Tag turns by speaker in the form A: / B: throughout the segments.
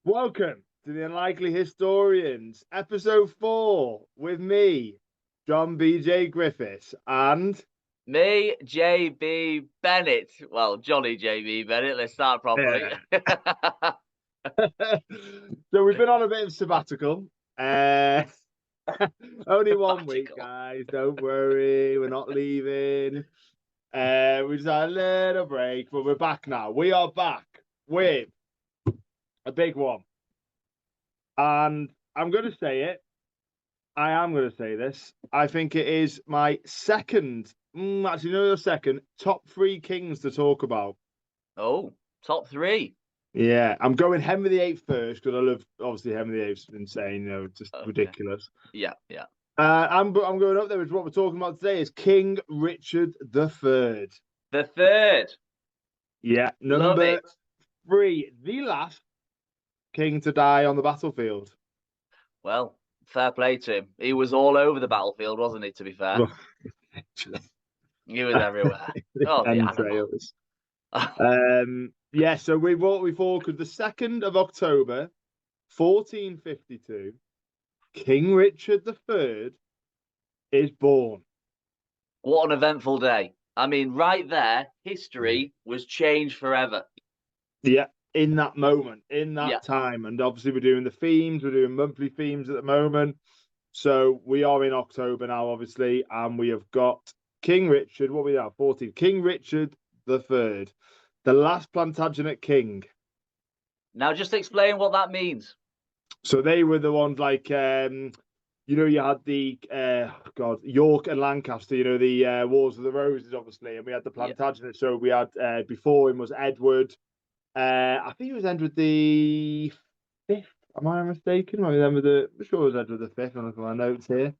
A: Welcome to the Unlikely Historians, episode 4, with me, John B.J. Griffiths, and
B: Me, JB Bennett. Well, Johnny JB Bennett. Let's start properly.
A: yeah. So we've been on a bit of sabbatical. Uh, only 1 week,
B: Sabbatical.
A: guys. Don't worry, we're not leaving. We just had a little break, but we're back now. We are back with a big one, and I'm going to say it. I am going to say this. I think it is my second, actually, no, the second top three kings to talk about.
B: Oh, top three.
A: Yeah, I'm going Henry VIII first because I love, obviously, Henry VIII's insane, just
B: Okay.
A: ridiculous.
B: Yeah, yeah.
A: I'm going up there with what we're talking about today is King Richard III.
B: The third.
A: Yeah,
B: Love
A: number
B: it.
A: 3, the last king to die on the battlefield.
B: Well, fair play to him. He was all over the battlefield, wasn't he, to be fair? He was everywhere. Oh, the animal.
A: Entrails. Yeah, so we thought because the 2nd of October, 1452, King Richard III is born.
B: What an eventful day. I mean, right there, history was changed forever.
A: Yeah, in that moment, in
B: Yeah.
A: that time. And obviously we're doing the themes, we're doing monthly themes at the moment. So we are in October now, obviously, and we have got King Richard, what we have, 14, King Richard III, the last Plantagenet king.
B: Now, just explain what that means.
A: So they were the ones like you had the York and Lancaster, the Wars of the Roses, obviously, and we had the
B: Yeah.
A: Plantagenet. So we had before him was Edward. I think it was Edward the Fifth. Am I mistaken? I'm sure it was Edward the Fifth. I'm looking at my notes here.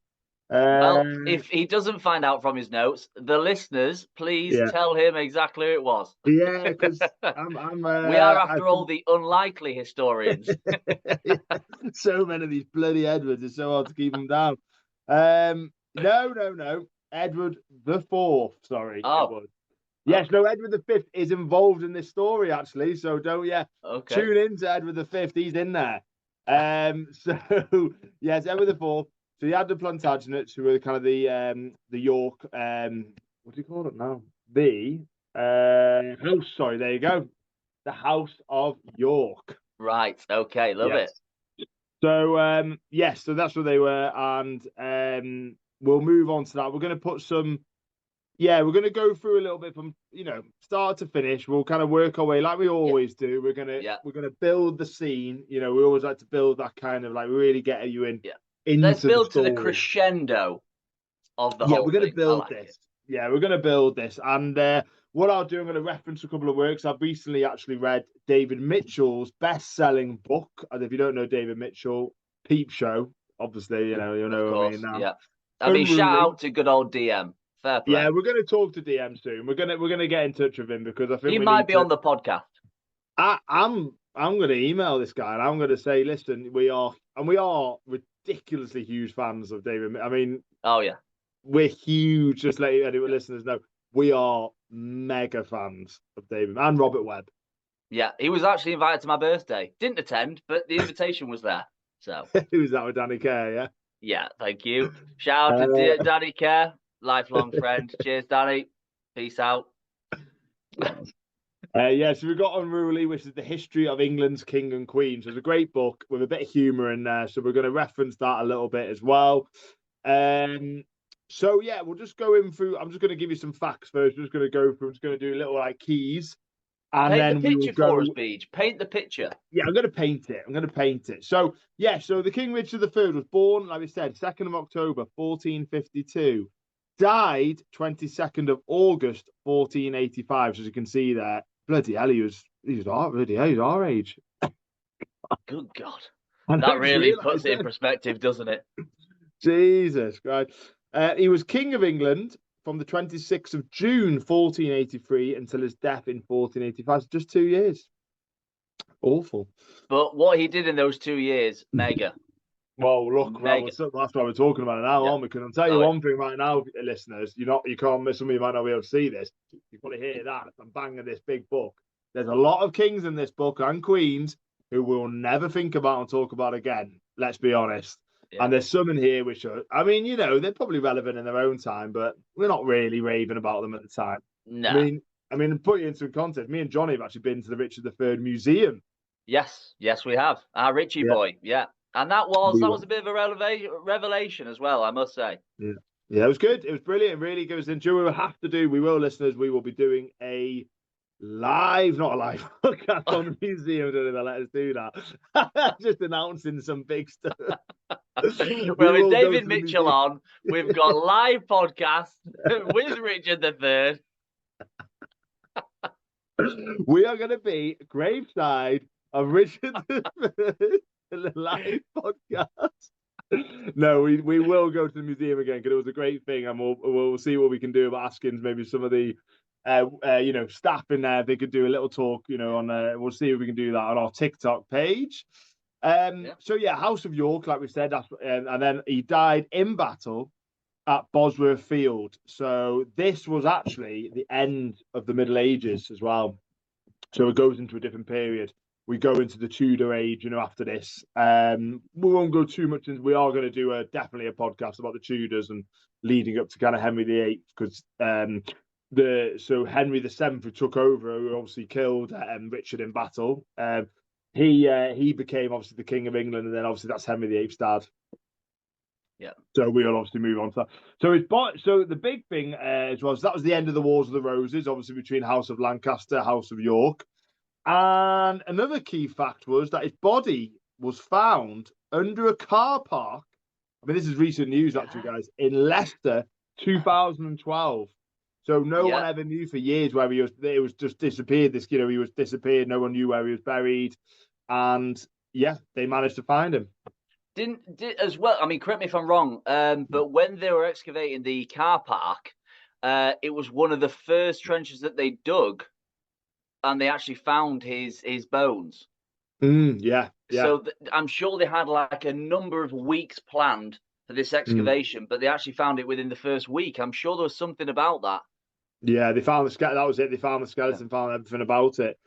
B: Well, if he doesn't find out from his notes, the listeners, please
A: Yeah,
B: tell him exactly who it was.
A: yeah, because I'm
B: We are, after all, the unlikely historians.
A: so many of these bloody Edwards. It's so hard to keep them down. No. Edward the Fourth. Sorry, it
B: Oh,
A: was. Yes, no. Edward the Fifth is involved in this story actually. So don't
B: okay.
A: tune in to Edward the Fifth. He's in there. So yes, Edward the Fourth. So you had the Plantagenets, who were kind of the York. What do you call it now? The house. Sorry, there you go. The House of York.
B: Right. Okay. Love it.
A: Yes. So yes, so that's what they were, and we'll move on to that. We're going to put some. Yeah, we're going to go through a little bit from start to finish. We'll kind of work our way like we
B: Yeah.
A: always do. We're
B: Yeah.
A: gonna build the scene. We always like to build that kind of like really get you in
B: Yeah. Let's
A: into the
B: build to the
A: story.
B: crescendo of the
A: Yeah,
B: whole
A: we're going to
B: thing. I
A: build
B: like
A: this.
B: it.
A: Yeah, we're going to build this. And what I'll do, I'm going to reference a couple of works. I've recently actually read David Mitchell's best-selling book. And if you don't know David Mitchell, Peep Show, obviously, you'll
B: Of
A: know what I mean
B: course.
A: now.
B: Yeah. I mean, shout
A: Unruly.
B: out to good old DM. Fair
A: Yeah,
B: play.
A: we're going to talk to DM soon. We're gonna get in touch with him because I think
B: He
A: we
B: might
A: need
B: be
A: to.
B: on the podcast.
A: I'm going to email this guy and I'm going to say, listen, we are ridiculously huge fans of David. I mean,
B: Oh yeah.
A: we're huge. Just let you listeners know, we are mega fans of David and Robert Webb.
B: Yeah. He was actually invited to my birthday. Didn't attend, but the invitation was there. So.
A: Who's that with Danny Care? Yeah.
B: Yeah, thank you. Shout out to Danny Care, lifelong friend. Cheers, Danny. Peace out.
A: So we've got Unruly, which is the history of England's king and queen. So it's a great book with a bit of humour in there. So we're going to reference that a little bit as well. So yeah, we'll just go in through. I'm just going to give you some facts first. I'm just going to go through. I'm just going to do little like keys, and
B: Paint
A: then
B: the
A: we will
B: picture
A: go.
B: for us, Beach. Paint the picture.
A: Yeah, I'm going to paint it. So yeah, so the King Richard III was born, like we said, 2nd of October, 1452. Died 22nd of August, 1485. So as you can see there, bloody hell, he was our age.
B: Good God.
A: I
B: That really
A: realised
B: puts it in perspective, doesn't it?
A: Jesus Christ. He was King of England from the 26th of June, 1483, until his death in 1485. So just 2 years. Awful.
B: But what he did in those 2 years, mega.
A: Well, look,
B: Mega.
A: that's why we're talking about it now,
B: Yeah.
A: aren't we? Because I'll tell you
B: Oh,
A: one thing right now, listeners. You can't miss. Some of you might not be able to see this. You've got to hear that. I'm banging this big book. There's a lot of kings in this book and queens who we'll never think about and talk about again. Let's be honest.
B: Yeah.
A: And there's some in here which are, I mean, you know, they're probably relevant in their own time, but we're not really raving about them at the time.
B: No.
A: I mean, to put you into context, me and Johnny have actually been to the Richard III Museum.
B: Yes, we have. Our Richie boy, yeah. And that was a bit of a revelation as well, I must say.
A: Yeah, it was good. It was brilliant. It really goes into. We will, listeners, we will be doing a not a live podcast on the museum. Don't know if they let us do that. Just announcing some big stuff.
B: Well, with David Mitchell on, we've got live podcast with Richard III.
A: We are going to be graveside of Richard III in the live podcast. No, we will go to the museum again because it was a great thing, and we'll see what we can do about asking maybe some of the staff in there. They could do a little talk, on we'll see if we can do that on our TikTok page. So yeah, House of York, like we said, and then he died in battle at Bosworth Field. So this was actually the end of the Middle Ages as well. So it goes into a different period. We go into the Tudor age, after this. We won't go too much into. We are going to do definitely a podcast about the Tudors and leading up to kind of Henry VIII, because so Henry VII, who took over, who obviously killed Richard in battle. He became obviously the King of England, and then obviously that's Henry VIII's dad.
B: Yeah.
A: So we'll obviously move on to that. So the big thing as well, so that was the end of the Wars of the Roses, obviously between House of Lancaster, House of York. And another key fact was that his body was found under a car park. I mean, this is recent news, actually, guys, in Leicester, 2012. So no one ever knew for years where he was. It was just disappeared. He was disappeared. No one knew where he was buried. And yeah, they managed to find him.
B: Did as well. I mean, correct me if I'm wrong. But when they were excavating the car park, it was one of the first trenches that they dug, and they actually found his bones.
A: Yeah.
B: So I'm sure they had like a number of weeks planned for this excavation, but they actually found it within the first week. I'm sure there was something about that.
A: Yeah, they found the skeleton. That was it. They found the skeleton, found everything about it,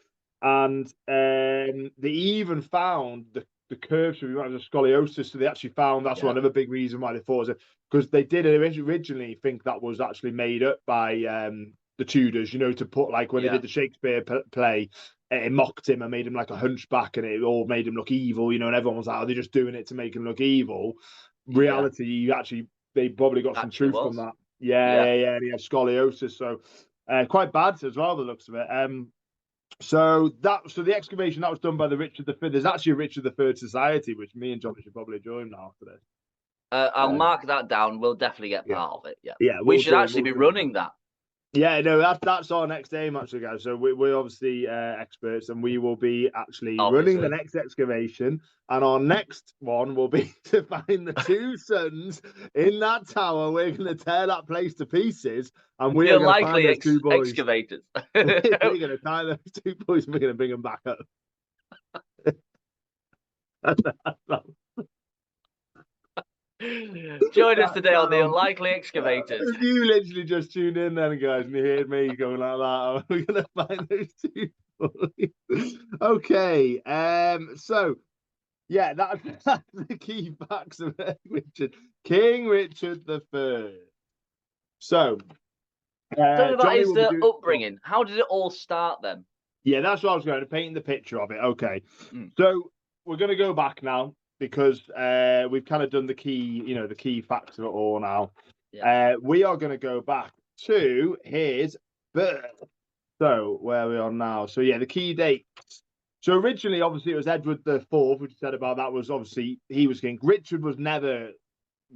A: and they even found the curves of the scoliosis. So they actually found that's another big reason why they thought it, because they did originally think that was actually made up by the Tudors, to put like when they did the Shakespeare play, it mocked him and made him like a hunchback, and it all made him look evil, and everyone was like, they're just doing it to make him look evil. Reality, they probably got some truth from that. Yeah, and he had scoliosis, so quite bad as well, the looks of it. So the excavation that was done by the Richard III. There's actually a Richard III Society, which me and Johnny should probably join now after this.
B: I'll mark that down. We'll definitely get part of it.
A: Yeah.
B: We should actually be running that.
A: Yeah, no, that's our next aim, actually, guys. So we're obviously experts, and we will be actually running the next excavation. And our next one will be to find the two sons in that tower. We're going to tear that place to pieces, and we're going to find those two boys.
B: Excavators.
A: We're going to tie those two boys, and we're going to bring them back up.
B: Join us today on the Unlikely Excavators.
A: If you literally just tuned in then, guys, and you heard me going like that, we're going to find those two boys. Okay, so yeah, that's the key facts of Richard. King Richard III. So,
B: tell me about his upbringing. How did it all start then?
A: Yeah, that's what I was going to paint the picture of it. Okay, so we're going to go back now, because we've kind of done the key facts of it all now. We are going to go back to his birth. So where we are now. So yeah, the key dates. So originally, obviously, it was Edward IV, which you said about that, was obviously he was king. Richard was never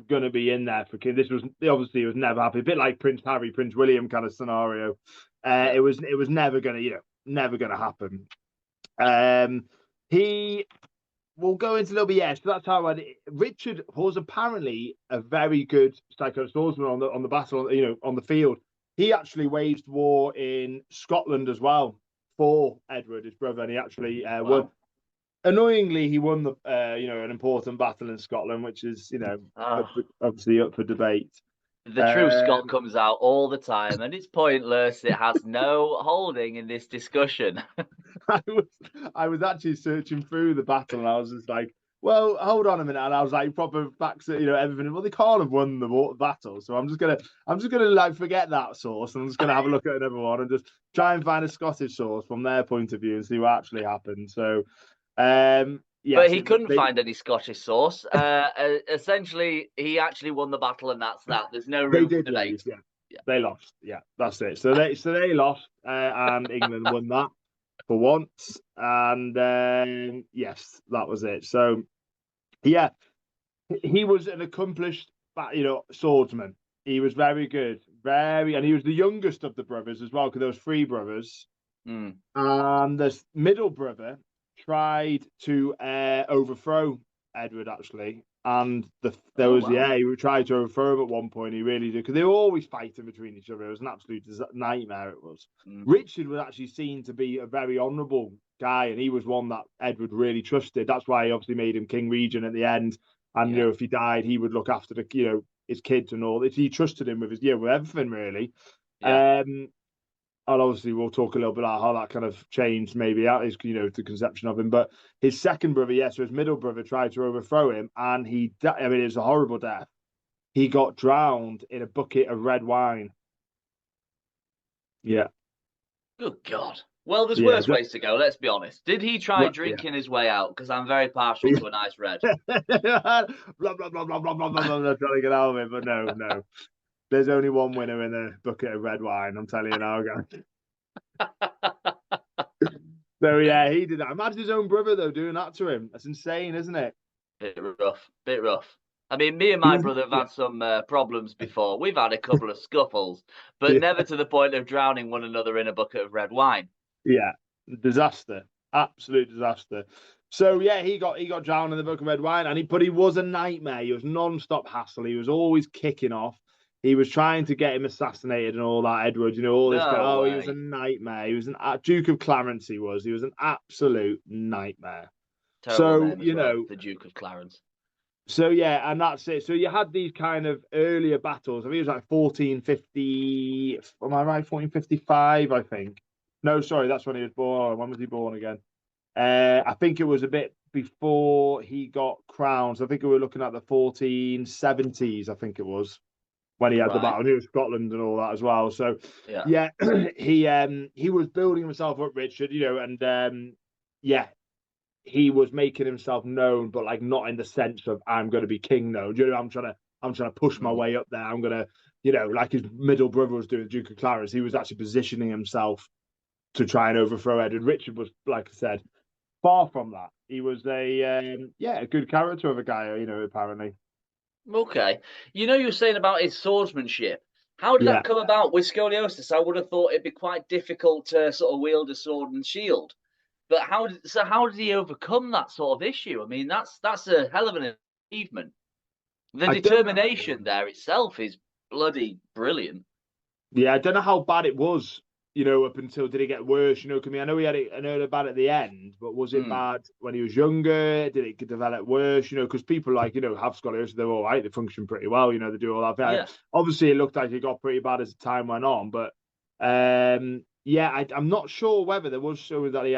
A: going to be in there for king. This was obviously, it was never happy. A bit like Prince Harry, Prince William kind of scenario. It was never going to, never going to happen. We'll go into a little bit, so that's how Richard was apparently a very good psychic swordsman on the battle, on the field. He actually waged war in Scotland as well for Edward, his brother, and he actually won. Annoyingly, he won the an important battle in Scotland, which is obviously up for debate.
B: The true Scot comes out all the time, and it's pointless. It has no holding in this discussion.
A: I was actually searching through the battle, and I was just like, well, hold on a minute, and I was like, proper facts, everything. Well, they can't have won the battle, so I'm just gonna like forget that source, and I'm just gonna have a look at another one and just try and find a Scottish source from their point of view and see what actually happened. So,
B: But
A: yes,
B: he couldn't find any Scottish source. Essentially, he actually won the battle, and that's that. There's no
A: they
B: room for
A: did
B: debate.
A: lose, yeah.
B: Yeah.
A: They lost, yeah, that's it. So they lost, and England won that for once, and yes, that was it. So yeah, he was an accomplished, swordsman. He was very good, and he was the youngest of the brothers as well, because there was three brothers, and the middle brother tried to overthrow Edward actually, and he tried to overthrow him at one point. He really did, because they were always fighting between each other. It was an absolute nightmare. It was. Richard was actually seen to be a very honourable guy, and he was one that Edward really trusted. That's why he obviously made him King Regent at the end. And if he died, he would look after his kids and all. He trusted him with with everything really.
B: Yeah.
A: And obviously we'll talk a little bit about how that kind of changed maybe out his the conception of him. But his second brother, so his middle brother tried to overthrow him, and it was a horrible death. He got drowned in a bucket of red wine. Yeah.
B: Good God. Well, there's worse ways to go, let's be honest. Did he try drinking his way out? Because I'm very partial to a nice red.
A: blah, blah, blah, blah, blah, blah, blah, blah, trying to get out of it, but no. There's only one winner in a bucket of red wine, I'm telling you now, guys. So, yeah, he did that. Imagine his own brother, though, doing that to him. That's insane, isn't it?
B: Bit rough. I mean, me and my brother have had some problems before. We've had a couple of scuffles, but never to the point of drowning one another in a bucket of red wine.
A: Yeah, disaster, absolute disaster. So yeah, he got drowned in the bucket of red wine, but he was a nightmare. He was non-stop hassle. He was always kicking off. He was trying to get him assassinated and all that. Edward, all this. He was a nightmare. He was an Duke of Clarence. He was an absolute nightmare.
B: Terrible name the Duke of Clarence.
A: So yeah, and that's it. So you had these kind of earlier battles. I think it was like 1450. Am I right? 1455, I think. No, sorry, that's when he was born. When was he born again? I think it was a bit before he got crowned. So I think we were looking at the 1470s. I think it was when he had the battle of Scotland and all that as well. So yeah, he was building himself up, Richard. And he was making himself known, but like not in the sense of I'm going to be king. No, I'm trying to push my way up there. I'm going to, like his middle brother was doing, Duke of Clarence. He was actually positioning himself to try and overthrow Edward. Richard was, like I said, far from that. He was a good character of a guy, apparently.
B: Okay, you were saying about his swordsmanship. How did that come about with scoliosis? I would have thought it'd be quite difficult to sort of wield a sword and shield. But how did he overcome that sort of issue? I mean, that's a hell of an achievement. The determination there itself is bloody brilliant.
A: Yeah, I don't know how bad it was, up until did it get worse? I know he had it bad at the end, but was it bad when he was younger? Did it develop worse? Because people have scoliosis, they're all right, they function pretty well, they do all that. Yeah. Obviously, it looked like it got pretty bad as the time went on, but I'm not sure whether there was so that he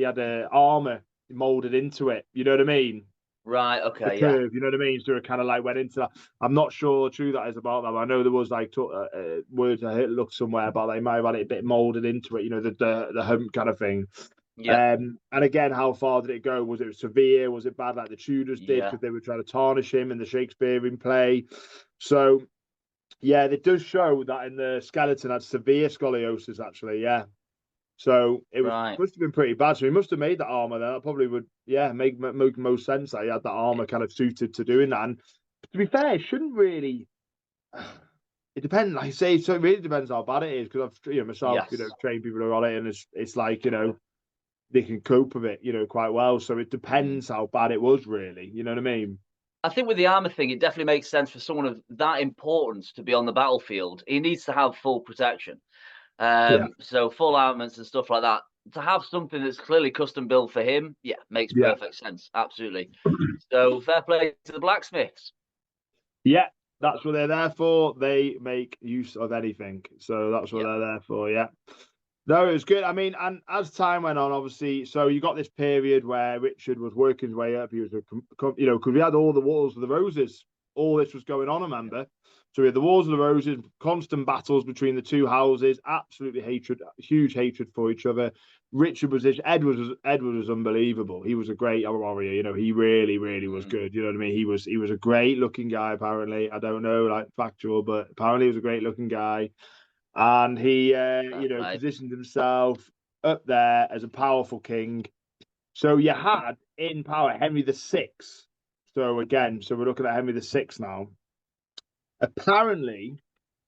A: had a armor molded into it. You know what I mean?
B: Right. Okay.
A: The curve, you know what I mean? So it kind of like went into that. I'm not sure true that is about that. But I know there was like words I looked somewhere about they might have had it a bit molded into it. The hump kind of thing. Yeah. And again, how far did it go? Was it severe? Was it bad like the Tudors did because they were trying to tarnish him in the Shakespearean play? So. Yeah, it does show that in the skeleton had severe scoliosis, actually. Yeah. So it must have been pretty bad. So he must have made that armor there. That probably would, make most sense that he had that armor kind of suited to doing that. And to be fair, it shouldn't really. It depends, like I say, so it really depends how bad it is. Because I've, myself, trained people who are on it, and it's like, they can cope with it, quite well. So it depends how bad it was, really. You know what I mean?
B: I think with the armor thing, it definitely makes sense for someone of that importance to be on the battlefield. He needs to have full protection. So full armaments and stuff like that. To have something that's clearly custom built for him, makes perfect sense. Absolutely. So fair play to the blacksmiths.
A: Yeah, that's what they're there for. They make use of anything. So that's what they're there for, yeah. No, it was good. I mean, and as time went on, obviously, so you got this period where Richard was working his way up. He was, you know, because we had all the Wars of the Roses. All this was going on, remember? So we had the Wars of the Roses, constant battles between the two houses, absolutely hatred, huge hatred for each other. Richard was this, Edward was unbelievable. He was a great warrior. You know, he really, really was good. You know what I mean? He was a great looking guy. Apparently, I don't know, like factual, but apparently he was a great looking guy, and he, you know,
B: Right.
A: positioned himself up there as a powerful king. So you had in power Henry the Sixth. So again, so we're looking at Henry the Sixth now. Apparently,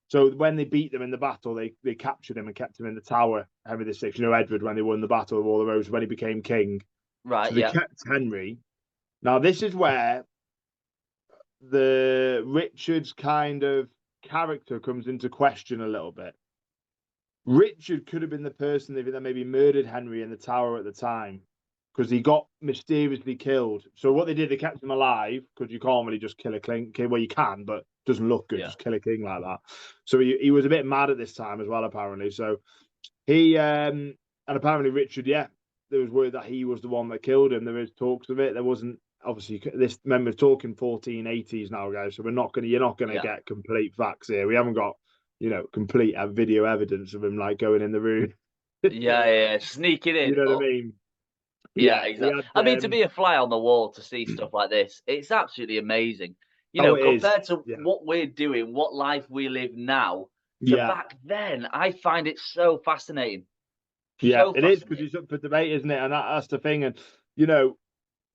A: so when they beat them in the battle, they captured him and kept him in the tower. Henry the Sixth, you know, Edward when they won the battle of all the Roses when he became king.
B: Right.
A: So they
B: Yeah.
A: kept Henry. Now this is where the Richard's kind of character comes into question a little bit. Richard could have been the person that maybe murdered Henry in the tower at the time because he got mysteriously killed. So what they did, they kept him alive because you can't really just kill a king. Well, you can, but it doesn't look good.
B: Yeah.
A: Just kill a king like that. So he was a bit mad at this time as well, apparently. So he and apparently Richard, yeah, there was word that he was the one that killed him. There is talks of it. There wasn't obviously this. Remember, talking 1480s now, guys. So you're not gonna get complete facts here. We haven't got, you know, complete video evidence of him like going in the room.
B: Yeah. Sneaking in.
A: You know what
B: But
A: I mean?
B: yeah,
A: Yeah, we
B: exactly. I mean,
A: had.
B: to be a fly on the wall to see stuff like this, it's absolutely amazing. You
A: Oh,
B: know,
A: it is.
B: compared to
A: Yeah,
B: what we're doing, what life we live now, to
A: yeah,
B: back then, I find it so fascinating.
A: yeah.
B: So
A: It is because
B: fascinating.
A: it's up for debate, isn't it? And that's the thing. And you know,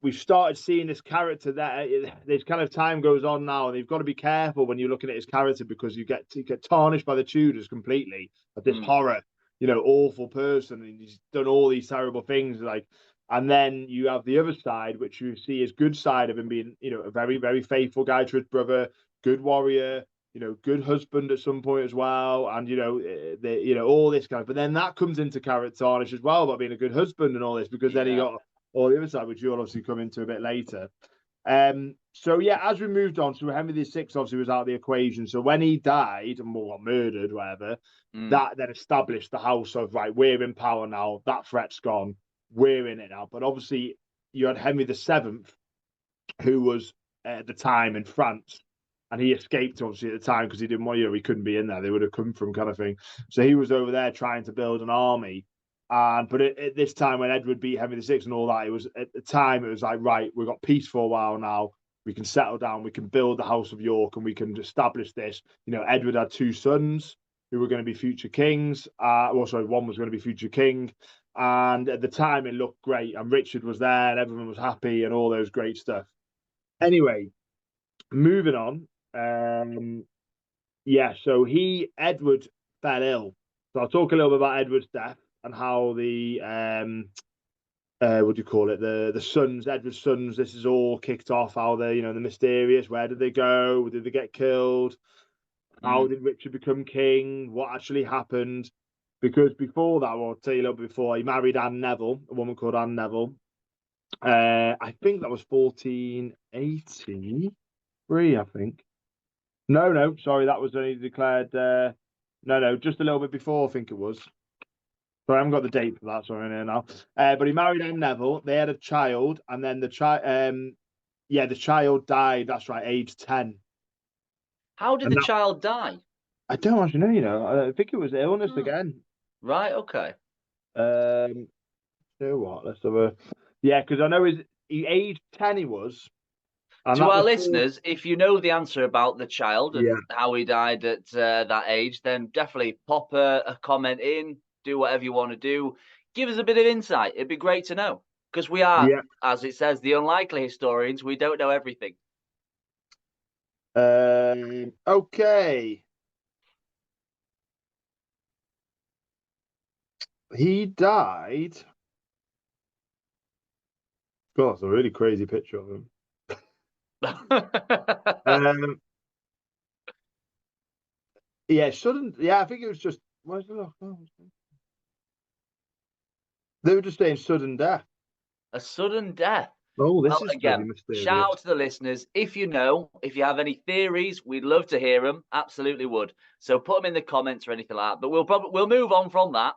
A: we've started seeing this character that this kind of time goes on now, and you've got to be careful when you're looking at his character because you get tarnished by the Tudors completely. Of this
B: Mm,
A: horror, you know, awful person, and he's done all these terrible things. Like, and then you have the other side, which you see his good side of him being, you know, a very very faithful guy to his brother, good warrior. You know, good husband at some point as well, and you know, you know all this kind of. But then that comes into character tarnish as well about being a good husband and all this because then he
B: yeah.
A: got or the other side, which you'll obviously come into a bit later. So yeah, as we moved on, so Henry VI obviously was out of the equation. So when he died and got murdered, whatever,
B: Mm,
A: that then established the house of right, we're in power now. That threat's gone. We're in it now. But obviously, you had Henry VII, who was at the time in France, and he escaped obviously at the time because he didn't want, you know, he couldn't be in there. They would have come from kind of thing. So he was over there trying to build an army. And but at this time when Edward beat Henry VI and all that, it was at the time it was like, right, we've got peace for a while now. We can settle down. We can build the House of York, and we can establish this. You know, Edward had two sons who were going to be future kings. Well, sorry, one was going to be future king, and at the time it looked great. And Richard was there, and everyone was happy, and all those great stuff. Anyway, moving on. Yeah, so Edward fell ill. So I'll talk a little bit about Edward's death and how the what do you call it? The sons, Edward's sons. This is all kicked off. How they, you know, the mysterious. Where did they go? Did they get killed? How
B: mm.
A: did Richard become king? What actually happened? Because before that, well, I'll tell you a little bit before, he married Anne Neville, a woman called Anne Neville. I think that was 1483, I think. No, sorry, that was only declared. No, just a little bit before, I think it was. Sorry, I haven't got the date for that. Sorry, no, now. But he married Anne Neville. They had a child, and then yeah, the child died. That's right, age 10.
B: How did
A: And
B: the
A: that
B: child die?
A: I don't actually know. You know, I think it was illness
B: Oh,
A: again.
B: right. Okay.
A: Um, you know what? Let's have a yeah, because I know he aged 10. He was, and
B: To
A: that
B: our
A: was four.
B: listeners, if you know the answer about the child
A: Yeah,
B: and how he died at that age, then definitely pop a comment in, do whatever you want to do. Give us a bit of insight. It'd be great to know because we are,
A: yeah.
B: as it says, the unlikely historians. We don't know everything.
A: Okay. He died. God, that's a really crazy picture of him. Um, yeah, sudden. Yeah, I think it was just. Where's the look? Oh, they were just saying sudden death.
B: A sudden death.
A: Oh, this
B: Well,
A: is bloody
B: again, shout
A: mysterious.
B: out to the listeners. If you know, if you have any theories, we'd love to hear them. Absolutely would. So put them in the comments or anything like that. But we'll move on from that.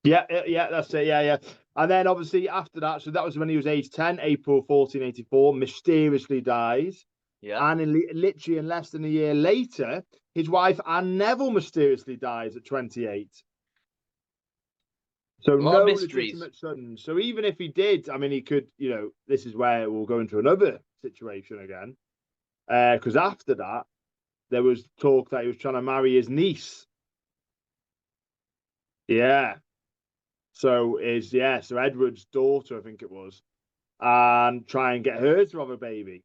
A: Yeah, that's it. Yeah. And then obviously after that, so that was when he was age 10, April 1484, mysteriously dies.
B: Yeah.
A: And literally in less than a year later, his wife Anne Neville mysteriously dies at 28. So
B: A lot of
A: no
B: mysteries.
A: legitimate sons. So even if he did, I mean, he could, this is where we'll go into another situation again. Because after that, there was talk that he was trying to marry his niece. Yeah. So Edward's daughter, I think it was, and try and get her to have a baby.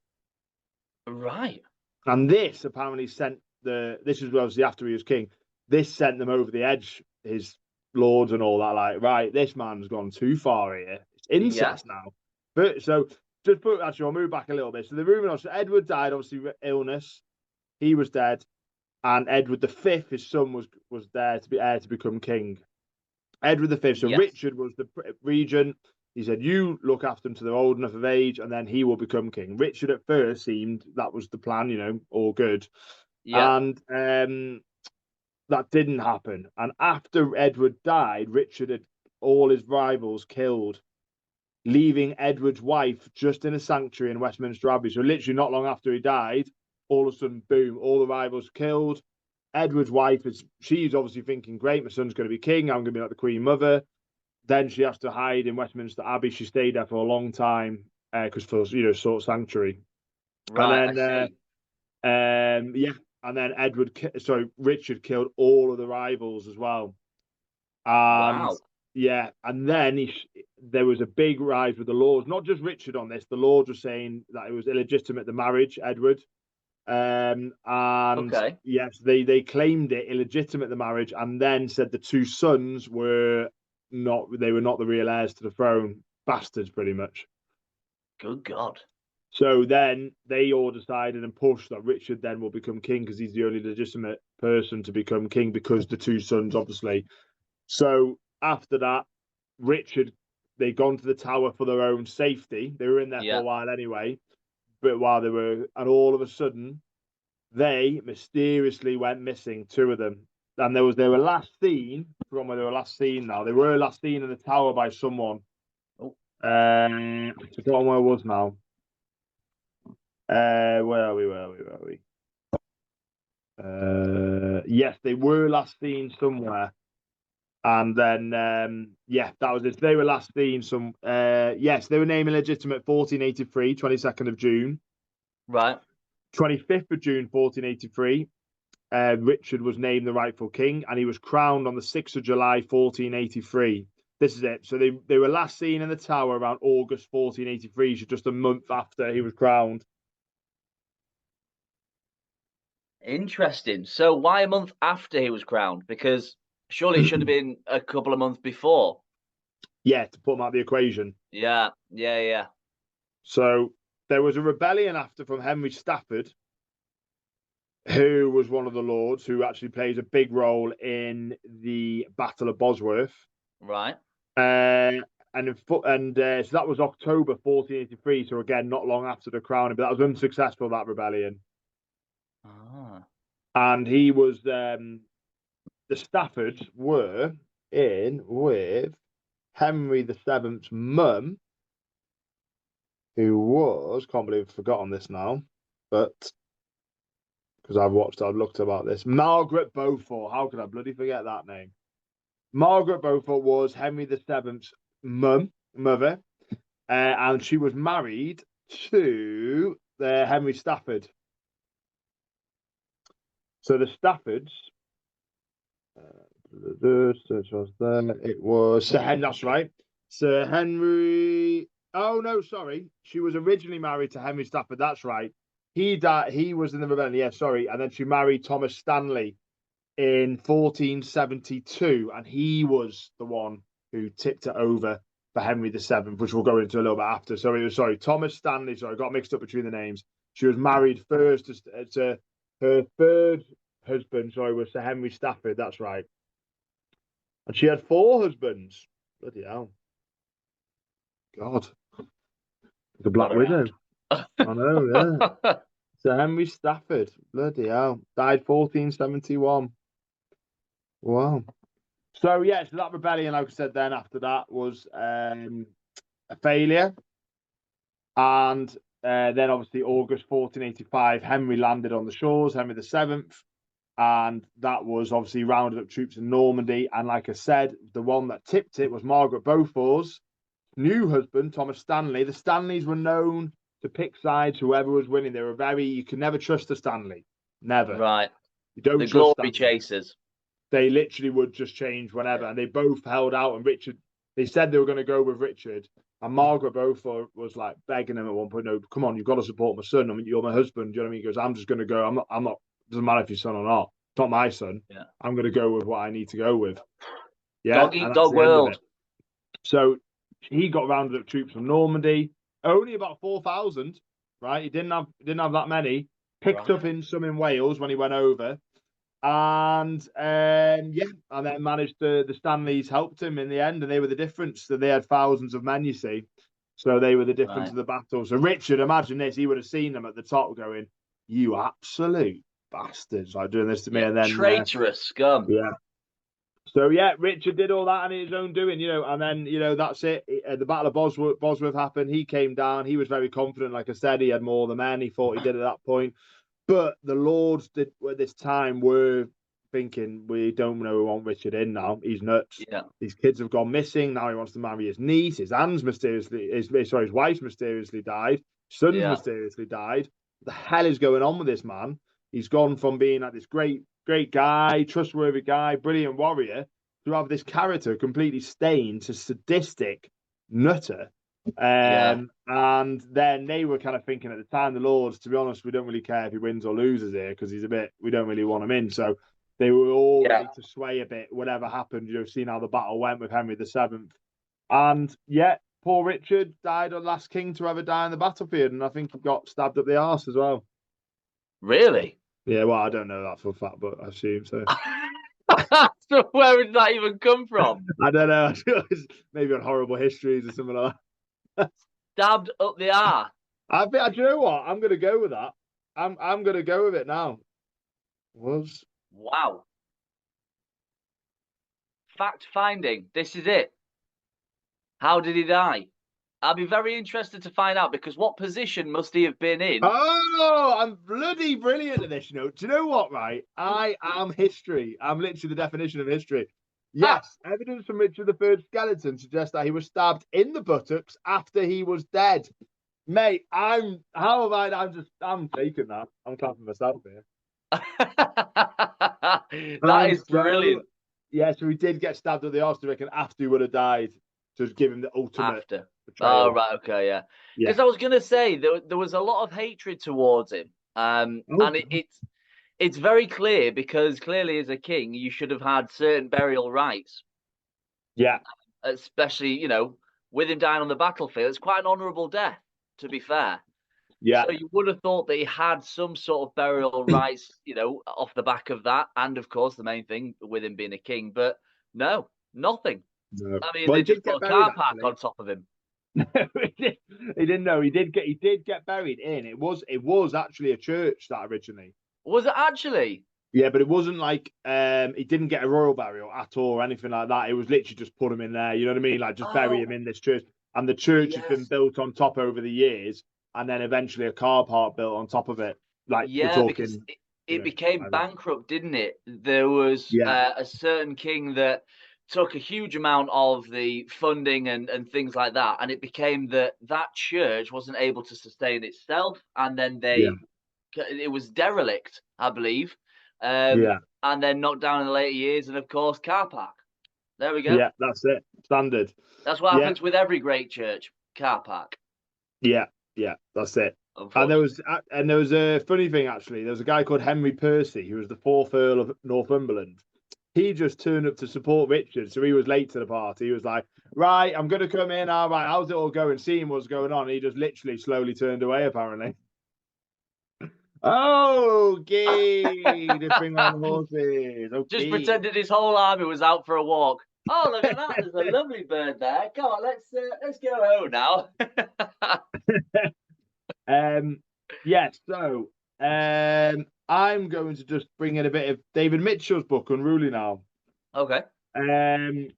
B: Right.
A: And this apparently this was obviously after he was king. This sent them over the edge, his lords and all that. Like, right, this man's gone too far here. It's
B: Yeah.
A: incest now. But so actually, I'll move back a little bit. So the rumor was Edward died, obviously illness. He was dead, and Edward V, his son, was there to be heir to become king. Edward V. So
B: Yes.
A: Richard was the regent. He said, "You look after them till they're old enough of age, and then he will become king." Richard at first seemed that was the plan, all good,
B: Yeah.
A: and that didn't happen. And after Edward died, Richard had all his rivals killed, leaving Edward's wife just in a sanctuary in Westminster Abbey. So literally not long after he died, all of a sudden, boom, all the rivals killed. Edward's wife she's obviously thinking, great, my son's going to be king. I'm going to be like the Queen Mother. Then she has to hide in Westminster Abbey. She stayed there for a long time because for sought sanctuary.
B: Right. I
A: And
B: see.
A: then and then Richard killed all of the rivals as well. And
B: Wow.
A: and then there was a big rise with the Lords. Not just Richard on this. The Lords were saying that it was illegitimate the marriage, Edward. And
B: Okay.
A: yes, they claimed it illegitimate the marriage, and then said the two sons were not the real heirs to the throne, bastards pretty much.
B: Good God.
A: So then they all decided and pushed that Richard then will become king because he's the only legitimate person to become king because the two sons obviously. So after that, Richard they'd gone to the Tower for their own safety. They were in there for
B: Yeah.
A: a while anyway, but and all of a sudden they mysteriously went missing, two of them. And they were last seen, from where they were last seen now. They were last seen in the tower by someone.
B: Oh.
A: I forgot where it was now. Where are we? Yes, they were last seen somewhere. And then, that was it. They were last seen yes, they were named illegitimate 1483, 22nd of June.
B: Right.
A: 25th of June, 1483. Richard was named the rightful king, and he was crowned on the 6th of July, 1483. This is it. So they were last seen in the tower around August 1483, so just a month after he was crowned.
B: Interesting. So why a month after he was crowned? Because surely it should have been a couple of months before.
A: Yeah, to put them out of the equation.
B: Yeah. Yeah.
A: So there was a rebellion after from Henry Stafford, who was one of the lords who actually plays a big role in the Battle of Bosworth.
B: Right.
A: So that was October 1483. So again, not long after the crowning, but that was unsuccessful, that rebellion.
B: Ah.
A: And he was the Staffords were in with Henry VII's mum, who was, can't believe I've forgotten this now, but because I've looked about this. Margaret Beaufort. How could I bloody forget that name? Margaret Beaufort was Henry VII's mother, and she was married to Henry Stafford. So the Staffords, it was Sir Henry. That's right, Sir Henry. Oh no, sorry. She was originally married to Henry Stafford. That's right. He died. He was in the rebellion. Yeah, sorry. And then she married Thomas Stanley in 1472, and he was the one who tipped it over for Henry VII, which we'll go into a little bit after. So it was Thomas Stanley. Sorry, I got mixed up between the names. She was married first to her third husband. Sorry, was Sir Henry Stafford. That's right. And she had four husbands. Bloody hell. God. The Black Widow. I know, yeah. Sir Henry Stafford. Bloody hell. Died 1471. Wow. So yeah, so that rebellion, like I said, then after that was a failure, and then obviously August 1485, Henry landed on the shores, Henry VII, and that was obviously rounded up troops in Normandy. And like I said, the one that tipped it was Margaret Beaufort's new husband, Thomas Stanley. The Stanleys were known to pick sides, whoever was winning. They were you could never trust the Stanley. Never.
B: Right.
A: You don't
B: The
A: trust
B: glory
A: Stanley.
B: chasers.
A: They literally would just change whenever. And they both held out. And Richard, they said they were going to go with Richard. And Margaret Beaufort was like begging him at one point, no, come on, you've got to support my son. I mean, you're my husband. Do you know what I mean? He goes, I'm just going to go. I'm not, doesn't matter if you're son or not. It's not my son.
B: Yeah.
A: I'm going to go with what I need to go with. Yeah.
B: Dog eat dog world.
A: So he got rounded up troops from Normandy, only about 4,000, right? He didn't have that many. Picked up in some in Wales when he went over. And and then managed the Stanleys helped him in the end, and they were the difference. So they had thousands of men, you see. So they were the difference of the battle. So Richard, imagine this, he would have seen them at the top going, you absolute bastards, like doing this to me. And then
B: traitorous scum.
A: Yeah. So yeah, Richard did all that on his own doing, and then that's it. The Battle of Bosworth happened. He came down. He was very confident. Like I said, he had more than men. He thought he did at that point. But the Lords at this time were thinking, we don't know we want Richard in now. He's nuts.
B: Yeah.
A: These kids have gone missing. Now he wants to marry his niece. His wife's mysteriously died. Son's mysteriously died. What the hell is going on with this man? He's gone from being like this great guy, trustworthy guy, brilliant warrior, to have this character completely stained to sadistic nutter. And then they were kind of thinking at the time, the Lords, to be honest, we don't really care if he wins or loses here because we don't really want him in. So they were all ready to sway a bit, whatever happened, seeing how the battle went with Henry VII. And poor Richard died, the last king to ever die on the battlefield, and I think he got stabbed up the arse as well.
B: Really?
A: Yeah, well, I don't know that for a fact, but I assume so.
B: So where did that even come from?
A: I don't know. Maybe on Horrible Histories or something like that.
B: Stabbed up the arse.
A: I think. Do you know what? I'm going to go with that. I'm going to go with it now.
B: Wow. Fact finding. This is it. How did he die? I'll be very interested to find out, because what position must he have been in?
A: Oh, I'm bloody brilliant at this. Do you know what, right? I am history. I'm literally the definition of history. Yes, evidence from Richard III's skeleton suggests that he was stabbed in the buttocks after he was dead. Mate, I'm taking that. I'm clapping myself here.
B: That is brilliant.
A: Yeah, so he did get stabbed at the arse, I reckon, after he would have died, to give him the ultimate betrayal.
B: Oh, right, okay, yeah. Because I was going to say, there was a lot of hatred towards him. And it's very clear, because clearly as a king, you should have had certain burial rites.
A: Yeah.
B: Especially, with him dying on the battlefield. It's quite an honourable death, to be fair.
A: Yeah.
B: So you would have thought that he had some sort of burial rites, off the back of that. And, of course, the main thing with him being a king. But no, nothing.
A: No.
B: I mean, they just put a car park on top of him.
A: He didn't know. He did get buried in. It was actually a church that originally.
B: Was it actually?
A: Yeah, but it wasn't like he didn't get a royal burial at all or anything like that. It was literally just put him in there. You know what I mean? Like just bury him in this church. And the church has been built on top over the years, and then eventually a car park built on top of it. Like
B: because it became bankrupt, didn't it? There was a certain king that took a huge amount of the funding and things like that, and it became that church wasn't able to sustain itself, and then it was derelict, I believe, and then knocked down in the later years, and of course car park. There we go.
A: Yeah, that's it. Standard.
B: That's what happens with every great church. Car park.
A: Yeah, that's it. And there was a funny thing actually. There was a guy called Henry Percy, who was the 4th Earl of Northumberland. He just turned up to support Richard, so he was late to the party. He was like, right, I'm going to come in. All right, how's it all going? Seeing what's going on. He just literally slowly turned away, apparently. Okay, to bring on horses. Okay.
B: Just pretended his whole army was out for a walk. Oh, look at that. There's a lovely bird there. Come on, let's go home now.
A: So I'm going to just bring in a bit of David Mitchell's book, Unruly, now.
B: Okay.
A: Um,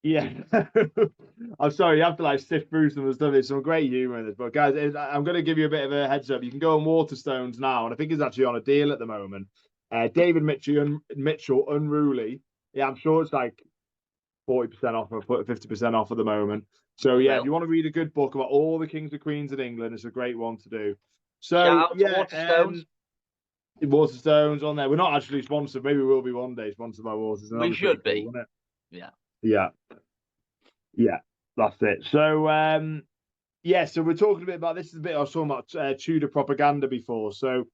A: yeah, I'm sorry, you have to like sift through some of the stuff. There's some great humor in this, but guys, I'm going to give you a bit of a heads up. You can go on Waterstones now, and I think it's actually on a deal at the moment. David Mitchell, Unruly. Yeah, I'm sure it's like 40% off or 50% off at the moment. So yeah, if
B: Real.
A: you want to read a good book about all the kings and queens in England, it's a great one to do.
B: Shout
A: So
B: out to
A: yeah,
B: Waterstones.
A: Waterstones on there. We're not actually sponsored. Maybe we'll be one day sponsored by Waterstones. That'd
B: We
A: be pretty
B: should
A: cool,
B: be.
A: wouldn't it?
B: Yeah.
A: Yeah, yeah, that's it. So yeah, so we're talking a bit about this. Is a bit I was talking about Tudor propaganda before. So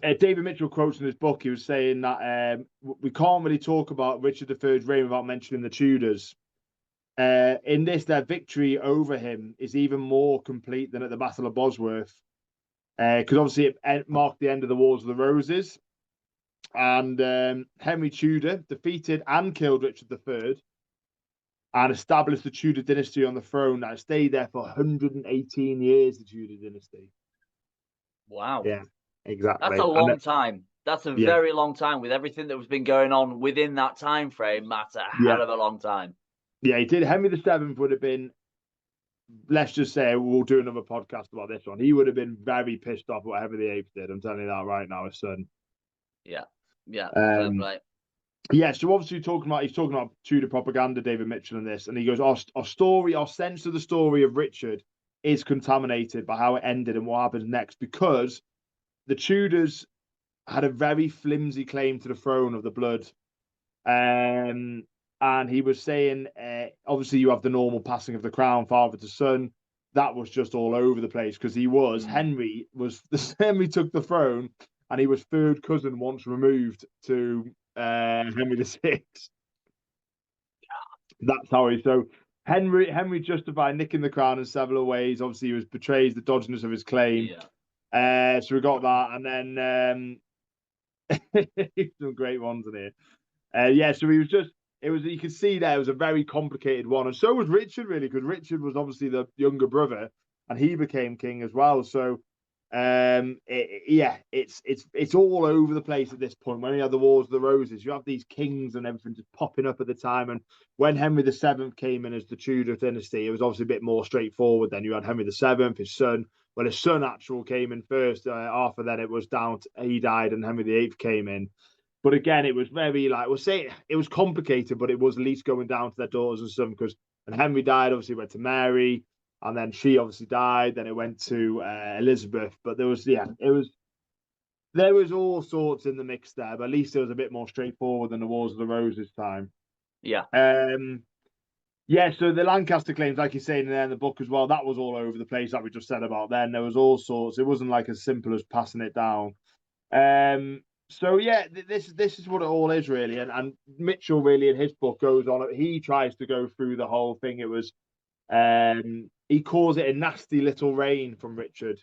A: David Mitchell quotes in his book. He was saying that we can't really talk about Richard III's reign without mentioning the Tudors. In this, their victory over him is even more complete than at the Battle of Bosworth, because obviously it marked the end of the Wars of the Roses, and Henry Tudor defeated and killed Richard III and established the Tudor dynasty on the throne that stayed there for 118 years. The Tudor dynasty.
B: Wow.
A: Yeah,
B: That's
A: exactly.
B: a
A: And
B: long time. That's a
A: yeah,
B: very long time with everything that was been going on within that time frame. That's a
A: yeah,
B: hell of a long time.
A: yeah. He did. Henry VII would have been. Let's just say we'll do another podcast about this one. He would have been very pissed off what Henry VIII did. I'm telling you that right now, his son.
B: Yeah. Yeah. Fair
A: Um,
B: play.
A: yeah, so obviously he's talking about Tudor propaganda, David Mitchell, in this, and he goes, our sense of the story of Richard is contaminated by how it ended and what happens next because the Tudors had a very flimsy claim to the throne of the blood. And he was saying, obviously, you have the normal passing of the crown, father to son. That was just all over the place because Henry took the throne, and he was third cousin once removed to Henry VI. That's how he. So Henry justified nicking the crown in several ways. Obviously, he was betrays the dodginess of his claim.
B: Yeah.
A: So we got that, and then some great ones in here. Yeah, so he was just. It was you could see there it was a very complicated one, and so was Richard really, because Richard was obviously the younger brother, and he became king as well. So, yeah, it's all over the place at this point. When you have the Wars of the Roses, you have these kings and everything just popping up at the time. And when Henry VII came in as the Tudor dynasty, it was obviously a bit more straightforward. Then you had Henry VII, his son. Well, his son actual came in first. Arthur, then it was down. He died, and Henry VIII came in. But again, it was very like we'll say it was complicated, but it was at least going down to their daughters and son because when Henry died, obviously went to Mary, and then she obviously died. Then it went to Elizabeth. But there was all sorts in the mix there. But at least it was a bit more straightforward than the Wars of the Roses time.
B: Yeah.
A: Yeah. So the Lancaster claims, like you're saying in the book as well, that was all over the place. Like we just said about then, there was all sorts. It wasn't like as simple as passing it down. So yeah, this is what it all is really, and Mitchell really in his book goes on. He tries to go through the whole thing. It was he calls it a nasty little reign from Richard.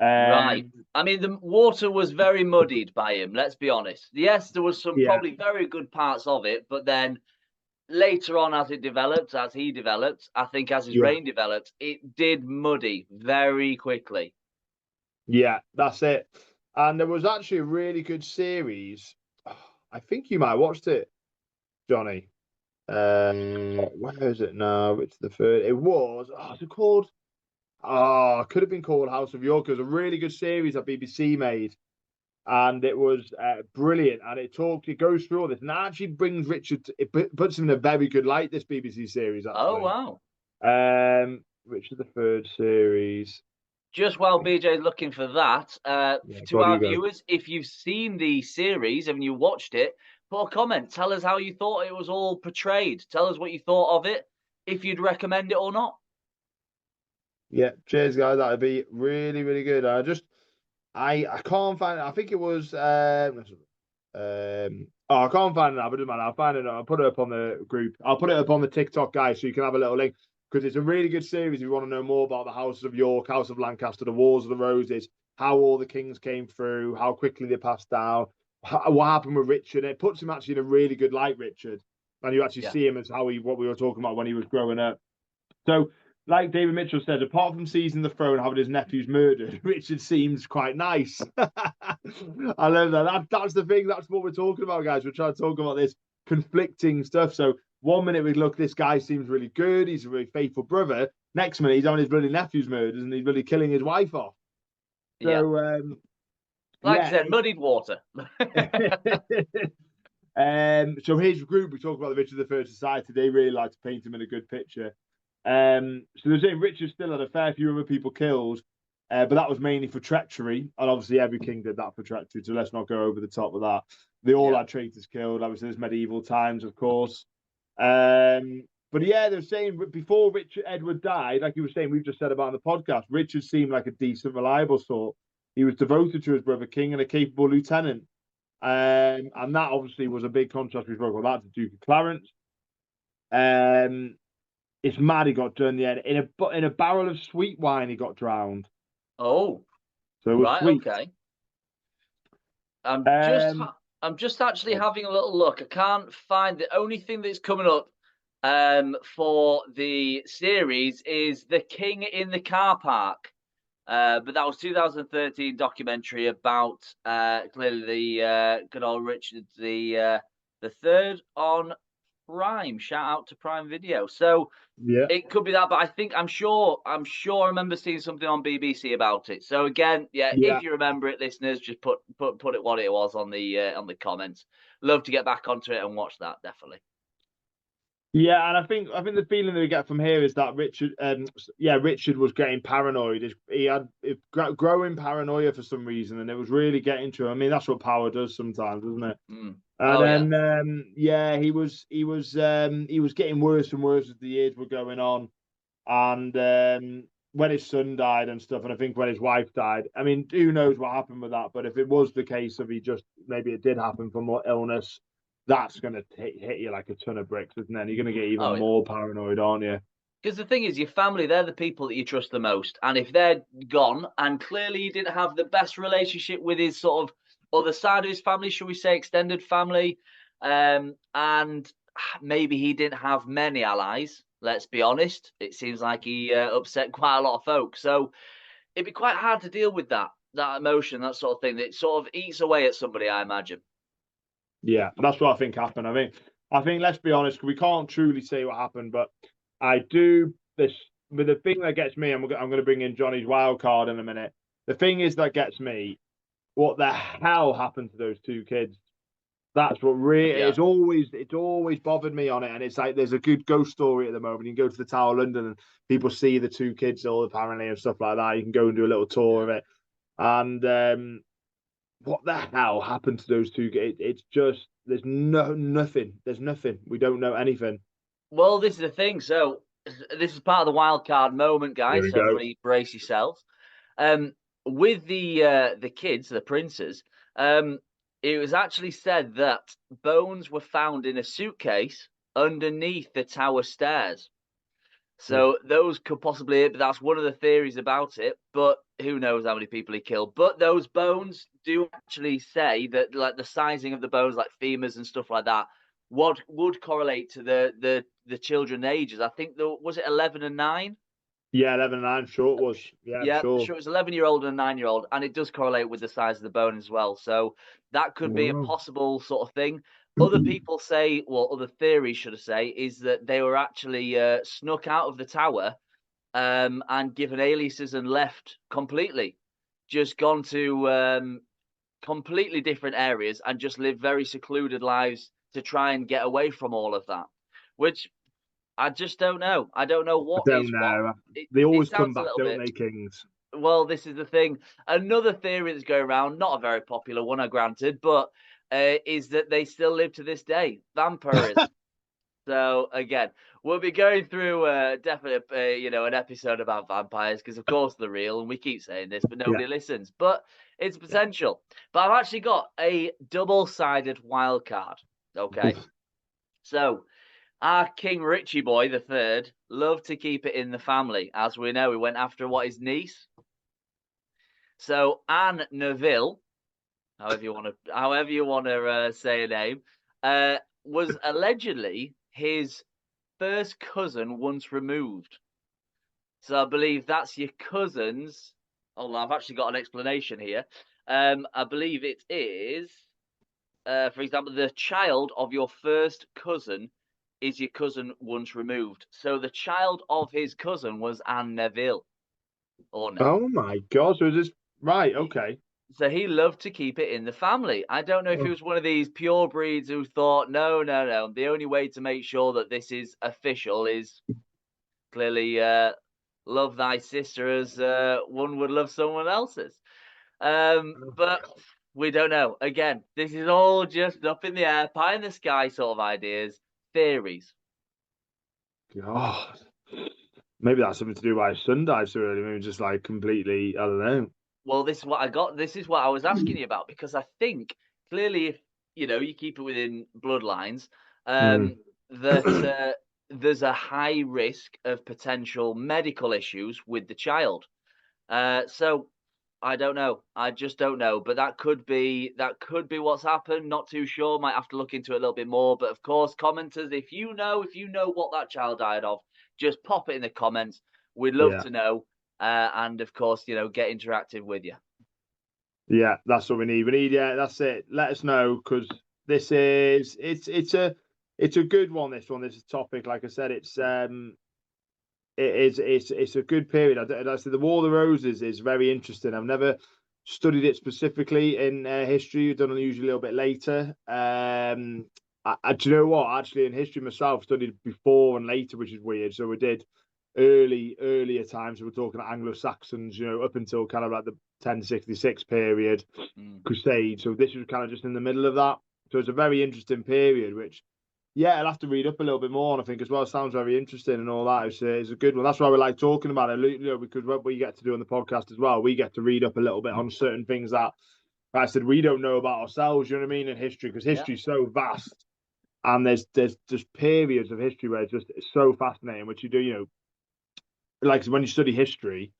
B: Right. I mean, the water was very muddied by him, let's be honest. Yes, there was some
A: Yeah,
B: probably very good parts of it, but then later on, as he developed, I think as his
A: yeah,
B: reign developed, it did muddy very quickly.
A: yeah. That's it. And there was actually a really good series. I think you might have watched it, Johnny. Where is it now? It's the third. It was. Oh, is it called? Oh, could have been called House of York. It was a really good series that BBC made, and it was brilliant. And it goes through all this, and it actually brings Richard. Puts him in a very good light. This BBC series,
B: Oh,
A: actually.
B: wow.
A: Richard the Third series.
B: Just while BJ's looking for that,
A: Yeah,
B: to
A: God,
B: our
A: you go.
B: viewers, if you've seen the series and you watched it, put a comment. Tell us how you thought it was all portrayed. Tell us what you thought of it, if you'd recommend it or not.
A: Yeah, cheers, guys. That'd be really, really good. I can't find it. I think it was oh, I can't find it now, but it doesn't matter. I'll find it. I'll put it up on the group. I'll put it up on the TikTok, guys, so you can have a little link because it's a really good series. If you want to know more about the House of York, House of Lancaster, the Wars of the Roses, how all the kings came through, how quickly they passed down, what happened with Richard. It puts him actually in a really good light, Richard, and you actually
B: Yeah.
A: see him as what we were talking about when he was growing up. So, like David Mitchell said, apart from seizing the throne and having his nephews murdered, Richard seems quite nice. I love that. That's the thing. That's what we're talking about, guys. We're trying to talk about this. conflicting stuff. So one minute we look, this guy seems really good, he's a really faithful brother. Next minute he's on his bloody nephew's murders and he's really killing his wife off. So
B: like I said, muddied water.
A: So his group, we talk about the Richard III Society, they really like to paint him in a good picture. So they're saying Richard still had a fair few other people killed, but that was mainly for treachery. And obviously every king did that for treachery, so let's not go over the top with that. They all had traitors killed. Obviously, there's medieval times, of course. But yeah, they're saying before Edward died, like you were saying, we've just said about on the podcast, Richard seemed like a decent, reliable sort. He was devoted to his brother King and a capable lieutenant. And that obviously was a big contrast. We spoke about that to Duke of Clarence. It's mad he got done in a barrel of sweet wine. He got drowned.
B: Oh,
A: so it was
B: right,
A: sweet.
B: okay. I'm just actually having a little look. I can't find the only thing that's coming up for the series is The King in the Car Park. But that was 2013 documentary about clearly the good old Richard the third on Prime. Shout out to Prime Video. So
A: yeah,
B: it could be that, but I'm sure I remember seeing something on BBC about it. So again, if you remember it, listeners, just put it what it was on the comments. Love to get back onto it and watch that, definitely.
A: Yeah, and I think the feeling that we get from here is that Richard was getting paranoid. He had growing paranoia for some reason, and it was really getting to him. I mean, that's what power does sometimes, isn't it?
B: Mm.
A: And he was getting worse and worse as the years were going on, and when his son died and stuff, and I think when his wife died, I mean, who knows what happened with that? But if it was the case of maybe it did happen from more illness, that's going to hit you like a ton of bricks, isn't it? And you're going to get even more paranoid, aren't you?
B: Because the thing is, your family, they're the people that you trust the most. And if they're gone, and clearly he didn't have the best relationship with his sort of other side of his family, should we say, extended family, and maybe he didn't have many allies, let's be honest. It seems like he upset quite a lot of folks. So it'd be quite hard to deal with that emotion, that sort of thing. That sort of eats away at somebody, I imagine.
A: Yeah, that's what I think happened. I think let's be honest, we can't truly say what happened, but I do this. But the thing that gets me, I'm going to bring in Johnny's wild card in a minute. The thing is that gets me, what the hell happened to those two kids? That's what really it's always bothered me on it. And it's like there's a good ghost story at the moment. You can go to the Tower of London and people see the two kids all apparently and stuff like that. You can go and do a little tour of it. And what the hell happened to those two? It's just there's nothing. There's nothing. We don't know anything.
B: Well, this is the thing. So this is part of the wild card moment, guys. So everybody brace yourselves. With the kids, the princes, it was actually said that bones were found in a suitcase underneath the tower stairs. So those could possibly, that's one of the theories about it, but who knows how many people he killed. But those bones do actually say that, like, the sizing of the bones, like femurs and stuff like that, what would correlate to the children ages. I think was it 11 and 9?
A: Yeah, 11 and 9, sure it was. Yeah, sure.
B: It was 11-year-old and a 9-year-old, and it does correlate with the size of the bone as well. So that could be a possible sort of thing. Other people say, well, other theories, should I say, is that they were actually snuck out of the tower and given aliases and left completely. Just gone to completely different areas and just lived very secluded lives to try and get away from all of that. Which I just don't know. I don't know what is what.
A: They always come back, don't they, Kings?
B: Well, this is the thing. Another theory that's going around, not a very popular one, granted, but is that they still live to this day. Vampirism. So again, we'll be going through definitely an episode about vampires because of course they're real, and we keep saying this, but nobody listens. But it's potential. But I've actually got a double-sided wild card. Okay, so our King Richie boy the third loved to keep it in the family, as we know. He went after his niece. So Anne Neville, however you want to say a name, was allegedly his first cousin once removed. So I believe that's your cousin's. Oh, I've actually got an explanation here. I believe it is for example, the child of your first cousin is your cousin once removed. So the child of his cousin was Anne Neville. Or no.
A: Oh my God! So is this right? Okay.
B: So he loved to keep it in the family. I don't know if he
A: Oh,
B: was one of these pure breeds who thought, no, no, no. The only way to make sure that this is official is clearly love thy sister as one would love someone else's. But we don't know. Again, this is all just up in the air, pie in the sky sort of ideas, theories.
A: God. Maybe that's something to do why his son died so early. Maybe just like completely. I don't know.
B: Well, this is what I got. This is what I was asking you about because I think clearly, if you keep it within bloodlines,
A: Mm.
B: that there's a high risk of potential medical issues with the child. So I don't know. I just don't know. But that could be what's happened. Not too sure. Might have to look into it a little bit more. But of course, commenters, if you know what that child died of, just pop it in the comments. We'd love
A: Yeah.
B: to know. And of course, get interactive with you.
A: Yeah, that's what we need. We need, yeah, that's it. Let us know because this is it's a good one. This is a topic. Like I said, it's a good period. I said the War of the Roses is very interesting. I've never studied it specifically in history. I've done it usually a little bit later. Do you know what? Actually, in history myself, studied before and later, which is weird. So we did earlier times. We're talking Anglo-Saxons, up until kind of like the 1066 period, Crusade. So this was kind of just in the middle of that. So it's a very interesting period, which yeah, I'll have to read up a little bit more on, I think, as well. It sounds very interesting and all that. It's a good one. That's why we like talking about it, because what we get to do on the podcast as well, we get to read up a little bit on certain things that, like I said, we don't know about ourselves, you know what I mean, in history, because
B: Yeah.
A: history's so vast. And there's just periods of history where it's so fascinating, which you do, like when you study history,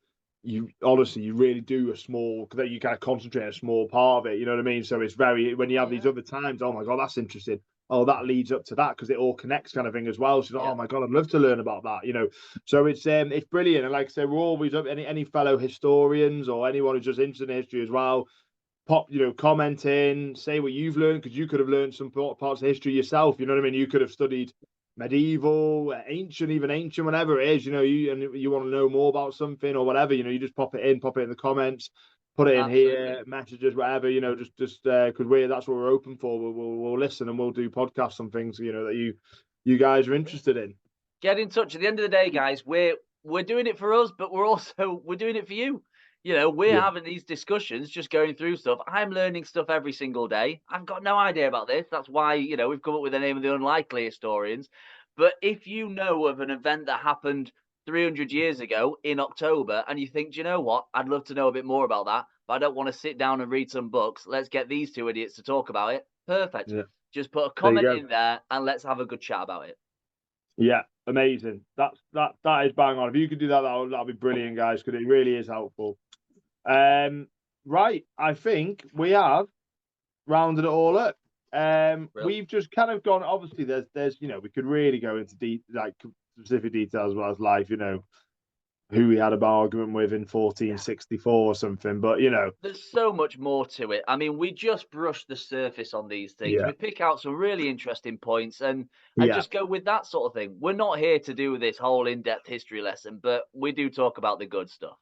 A: you honestly you really do a small because you kind of concentrate on a small part of it. You know what I mean? So it's very when you have these
B: Yeah.
A: other times. Oh my God, that's interesting. Oh, that leads up to that because it all connects, kind of thing as well. So
B: Yeah.
A: oh my God, I'd love to learn about that. So it's brilliant. And like I say, we're always up. Any fellow historians or anyone who's just interested in history as well. Pop, comment in, say what you've learned because you could have learned some parts of history yourself. You know what I mean? You could have studied medieval, even ancient, whatever it is, you want to know more about something or whatever, you just pop it in the comments, put it in
B: Absolutely.
A: here, messages, whatever, just because that's what we're open for. We'll listen and we'll do podcasts on things, that you guys are interested in.
B: Get in touch. At the end of the day, guys, we're doing it for us, but we're doing it for you. We're
A: Yeah.
B: having these discussions, just going through stuff. I'm learning stuff every single day. I've got no idea about this. That's why, we've come up with the name of the Unlikely Historians. But if you know of an event that happened 300 years ago in October and you think, do you know what? I'd love to know a bit more about that, but I don't want to sit down and read some books. Let's get these two idiots to talk about it. Perfect.
A: Yeah.
B: Just put a
A: There you
B: comment
A: go.
B: in there and let's have a good chat about it.
A: Yeah, amazing. That is bang on. If you could do that, that'll be brilliant, guys, because it really is helpful. Right, I think we have rounded it all up. We've just kind of gone. Obviously, there's we could really go into specific details about his life. Who we had an argument with in 1464 or something. But
B: There's so much more to it. I mean, we just brush the surface on these things.
A: yeah,
B: We pick out some really interesting points and
A: yeah,
B: just go with that sort of thing. We're not here to do this whole in-depth history lesson, but we do talk about the good stuff.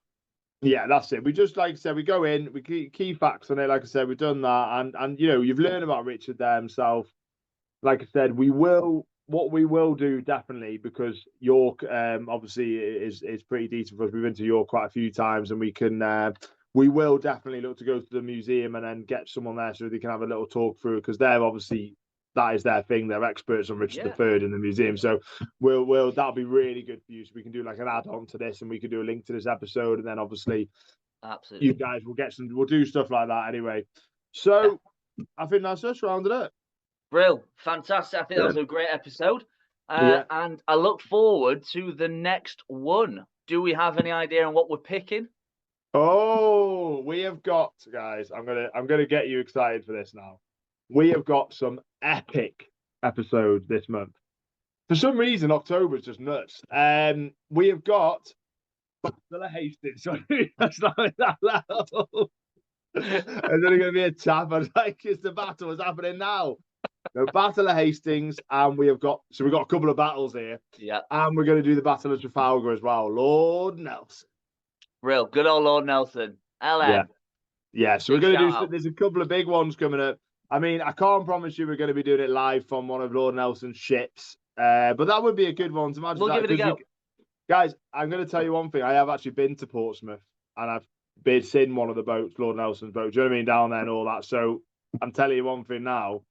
A: yeah. That's it. We just like I said, we go in, we key facts on it. Like I said, we've done that, and you've learned about Richard there himself. Like I said, what we will do definitely because York obviously is pretty decent for us. We've been to York quite a few times, and we will definitely look to go to the museum and then get someone there so they can have a little talk through because they're obviously that is their thing. They're experts on Richard III in the museum, so that'll be really good for you. So we can do like an add-on to this, and we can do a link to this episode, and then obviously
B: Absolutely,
A: you guys will get some. We'll do stuff like that anyway. So I think that's us rounded up.
B: Brill, fantastic. I think that was a great episode. And I look forward to the next one. Do we have any idea on what we're picking?
A: Oh, we have got, guys. I'm gonna get you excited for this now. We have got some epic episodes this month. For some reason, October is just nuts. We have got Bastila Hastings. Sorry, that's not that level. There's only going to be a tap. I was like, it's the battle. What's happening now? The Battle of Hastings, and we've got a couple of battles here.
B: Yeah.
A: And we're going to do the Battle of Trafalgar as well. Lord Nelson.
B: Real good old Lord Nelson. LN.
A: Yeah. So
B: Big
A: we're going to do.
B: shout out.
A: There's a couple of big ones coming up. I mean, I can't promise you we're going to be doing it live from one of Lord Nelson's ships, but that would be a good one to imagine.
B: We'll give it a go.
A: Guys, I'm going to tell you one thing. I have actually been to Portsmouth, and I've been in one of the boats, Lord Nelson's boat. Do you know what I mean? Down there and all that. So I'm telling you one thing now.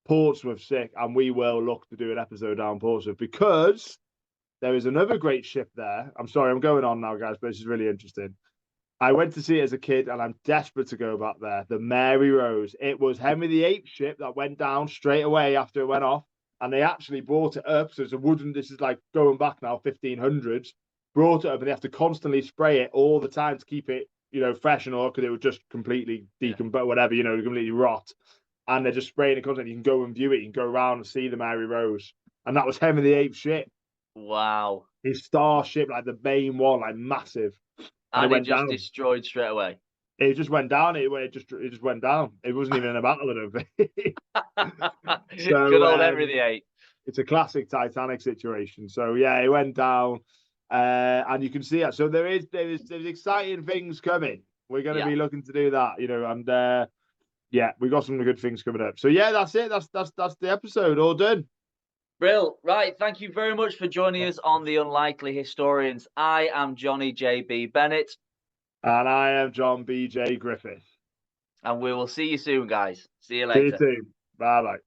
A: Portsmouth sick, and we will look to do an episode down Portsmouth because there is another great ship there. I'm sorry, I'm going on now, guys, but this is really interesting. I went to see it as a kid, and I'm desperate to go back there. The Mary Rose. It was Henry VIII ship that went down straight away after it went off, and they actually brought it up. So it's a wooden. This is like going back now, 1500s. Brought it up, and they have to constantly spray it all the time to keep it, fresh and all, because it would just completely decompose, whatever, completely rot. And they're just spraying it constantly. You can go and view it. You can go around and see the Mary Rose, and that was Henry VIII ship.
B: Wow.
A: His starship, like the main one, like massive.
B: And it just destroyed straight away.
A: It just went down. It just went down. It wasn't even in a battle, I don't think.
B: So, good old Henry VIII.
A: It's a classic Titanic situation. So yeah, it went down, and you can see it. So there's exciting things coming. We're going to be looking to do that, and yeah, we got some good things coming up. So yeah, that's it. That's the episode all done.
B: Brill. Right. Thank you very much for joining us on The Unlikely Historians. I am Johnny J.B. Bennett.
A: And I am John B.J. Griffith.
B: And we will see you soon, guys. See you later.
A: See you soon. Bye-bye.